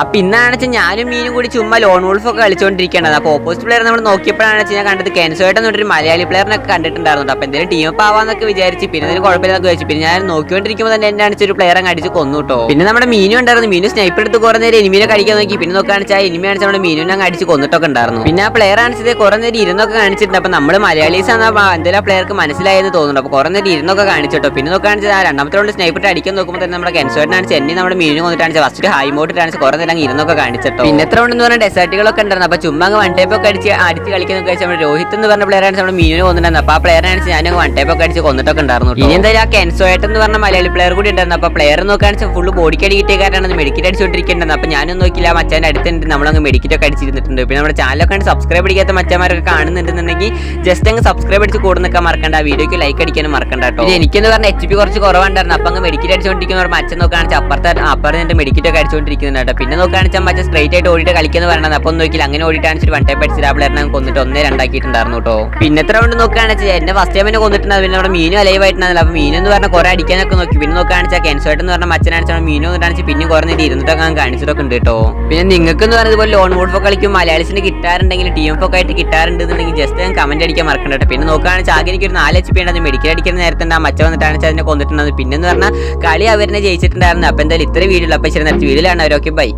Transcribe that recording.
അപ്പൊ ഇന്നാണെന്ന് വെച്ചാൽ ഞാനും മീനും കൂടി ചുമ്മാ ലോൺ വോൾഫ് ഒക്കെ കളിച്ചുകൊണ്ടിരിക്കേണ്ടത്. അപ്പോൾ ഓപ്പോസിറ്റ് പ്ലെയർ നമ്മൾ നോക്കിയപ്പോഴാണ് ഞാൻ കണ്ടത് കെൻസോയിട്ട് എന്നൊരു മലയാളി പ്ലെയറിനൊക്കെ കണ്ടിട്ടുണ്ടായിരുന്നു. അപ്പോൾ എന്തെങ്കിലും ടീം അപ്പ് ആവാന്നൊക്കെ വിചാരിച്ച് പിന്നെ അതിന് കുഴപ്പമില്ലെന്നൊക്കെ വെച്ചു. പിന്നെ ഞാൻ നോക്കിക്കൊണ്ടിരിക്കുമ്പോൾ തന്നെ എന്നെ അടിച്ചൊരു പ്ലെയർ അങ്ങ് അടിച്ച് കൊന്നു കേട്ടോ. പിന്നെ നമ്മുടെ മീനും ഉണ്ടായിരുന്നു. മീനും സ്നൈപ്പർ എടുത്ത് കുറെ നേരം എനിമീനെ കഴിക്കാൻ നോക്കി. പിന്നെ നോക്കുകയാണെന്ന് വെച്ചാൽ എനിമി കാണിച്ചാൽ നമ്മുടെ മീനും അങ്ങ് അടിച്ച് കൊന്നിട്ടൊക്കെ ഉണ്ടായിരുന്നു. പിന്നെ ആ പ്ലെയർ ആണിച്ചത് കുറെ നേരം ഇരുന്നൊക്കെ കാണിച്ചിട്ടുണ്ട്. അപ്പോൾ നമ്മൾ മലയാളീസ് ആണ് എന്തെങ്കിലും ആ പ്ലെയർക്ക് മനസ്സിലായെന്ന് തോന്നുന്നുണ്ട്. അപ്പോൾ കുറെ നേരം ഇരുന്നൊക്കെ കാണിച്ചിട്ടോ. പിന്നെ നോക്കുകയാണെന്ന് വെച്ചാൽ രണ്ടാമത്തെ റൗണ്ട് സ്നൈപ്പർ അടിക്കാൻ നോക്കുമ്പോൾ തന്നെ നമ്മുടെ കെൻസോയിട്ടാണ് ചെന്നി നമ്മുടെ മീനും കൊന്നിട്ടാണ് ഫസ്റ്റ് ഹൈ മോട്ടിട്ടാണ് കുറെ നേരം ഇരുന്നൊക്കെ കാണിച്ചിട്ടോ. പിന്നെ എത്ര ഉണ്ടെന്ന് പറഞ്ഞാൽ ഡെസേർട്ടുകളൊക്കെ ഉണ്ടായിരുന്നു. അപ്പോൾ ചുമ്മാ വൺ ടൈപ്പ് ഒക്കെ അടിച്ച് കളിക്കുന്ന നമ്മുടെ രോഹിത് എന്ന് പറഞ്ഞ പ്ലെയർ ആണ് നമ്മുടെ മീനിനെ കൊന്നിട്ടുണ്ടായിരുന്നു. അപ്പോൾ ആ പ്ലെയർ ആണ് ഞാൻ വൺ ടൈപ്പ് ഒക്കെ അടിച്ച് കൊന്നിട്ടൊക്കെ ഉണ്ടായിരുന്നു. ഇനി എന്തായാലും ആ കെൻസോയിട്ട് എന്ന് പറഞ്ഞ മലയാളി പ്ലെയർ കൂടി ഉണ്ടായിരുന്നു. അപ്പോൾ പ്ലെയർ നോക്കുകയാണെന്ന് ഫുള്ള് ബോഡിക്കടി കിട്ടിയക്കാരാണ് മെഡിക്കറ്റ് അടിച്ചുകൊണ്ടിരിക്കേണ്ടത്. അപ്പോൾ ഞാനൊന്നും നോക്കില്ല, മച്ചാൻ്റെ അടുത്തുണ്ട് നമ്മളങ്ങ് മെഡിക്കറ്റ് ഒക്കെ അടിച്ചിരുന്നിട്ടുണ്ട്. പിന്നെ നമ്മുടെ ചാനലൊക്കെ സബ്സ്ക്രൈബ് അടിക്കാത്ത മച്ചന്മാരൊക്കെ കാണുന്നുണ്ടെന്നുണ്ടെങ്കിൽ ജസ്റ്റ് അങ്ങ് സബ്സ്ക്രൈബ് അടിച്ച് കൂടെ നിൽക്കാൻ മറക്കണ്ട. ആ വീഡിയോക്ക് ലൈക്ക് അടിക്കാനും മറക്കണ്ട കേട്ടോ. പിന്നെ എനിക്കെന്ന് പറഞ്ഞാൽ HP കുറച്ച് കുറവുണ്ടായിരുന്നു. അപ്പോൾ അങ്ങ് മെഡിക്കറ്റ് അടിച്ചുകൊണ്ടിരിക്കുന്ന മച്ചൻ നോക്കുകയാണെന്ന് അപ്പുറത്തെ മെഡിക്കറ്റ് ഒക്കെ അടിച്ചുകൊണ്ടിരിക്കുന്നുണ്ട്. പിന്നെ നോക്കുകയാണെന്ന് മച്ച സ്ട്രൈറ്റ് ആയിട്ട് ഓടിയിട്ട് കളിക്കുന്നത് പറയുന്നത്. അപ്പോൾ നോക്കില്ല അങ്ങനെ ഓടിയിട്ടാണ് വൺ ടൈപ്പ് അടിച്ചിട്ട് ആ പ്ലെയറിനെ കൊന്നിട്ട് 1-2 ആക്കിയിട്ടുണ്ടായിരുന്നു കേട്ടോ. പിന്നെ എത്ര റൗണ്ട് നോക്കുകയാണെന്ന് എന്നെ ഫസ്റ്റ് ടൈമിനെ കൊന്നിട്ടുണ്ടായിരുന്നു. പിന്നെ നമ്മുടെ മീനും അലൈവായിട്ടുണ്ടായിരുന്നു. അപ്പോൾ മീനും എന്ന് പറഞ്ഞാൽ കുറെ അടിക്കാനൊക്കെ നോക്കി. പിന്നെ നോക്കുകയാണെന്ന് കെൻസോയിട്ട് എന്ന് പറഞ്ഞ മച്ചനാണെന്ന് മീനും എന്നിട്ടാണെന്ന് പിന്നെ കുറേ നേരം ഇരുന്നിട്ടൊക്കെ കാണിച്ചിട്ടൊക്കെ ഉണ്ട് കേട്ടോ. പിന്നെ നിങ്ങൾക്ക് എന്ന് പറയുന്നത് പോലെ ലോൺ വോൾഫ് കളിക്കും മലയാളീസിന് കിട്ടാറുണ്ടെങ്കിൽ ടീം ഒക്കെ ആയിട്ട് കിട്ടാറുണ്ടെന്നുണ്ടെങ്കിൽ ജസ്റ്റ് കമന്റ് അടിക്കാൻ മറക്കണ്ട കേട്ടോ. പിന്നെ നോക്കുകയാണെന്ന് ആകെ എനിക്ക് ഒരു 4 HP ഉണ്ടായിരുന്നു. മെഡിക്കൽ അടിക്കുന്ന നേരത്തെ ആ മച്ച വന്നിട്ടാണ് അതിനെ കൊന്നിട്ടുണ്ടായിരുന്നു. പിന്നെ എന്ന് പറഞ്ഞാൽ കളി അവരെ ജയിച്ചിട്ടുണ്ടായിരുന്നു. അപ്പോൾ എന്തായാലും ഇത്ര വീഡിയോ അപ്പോൾ ശരി, നേരത്തെ വീഡിയോയിലാണ് അവർ. Okay bye.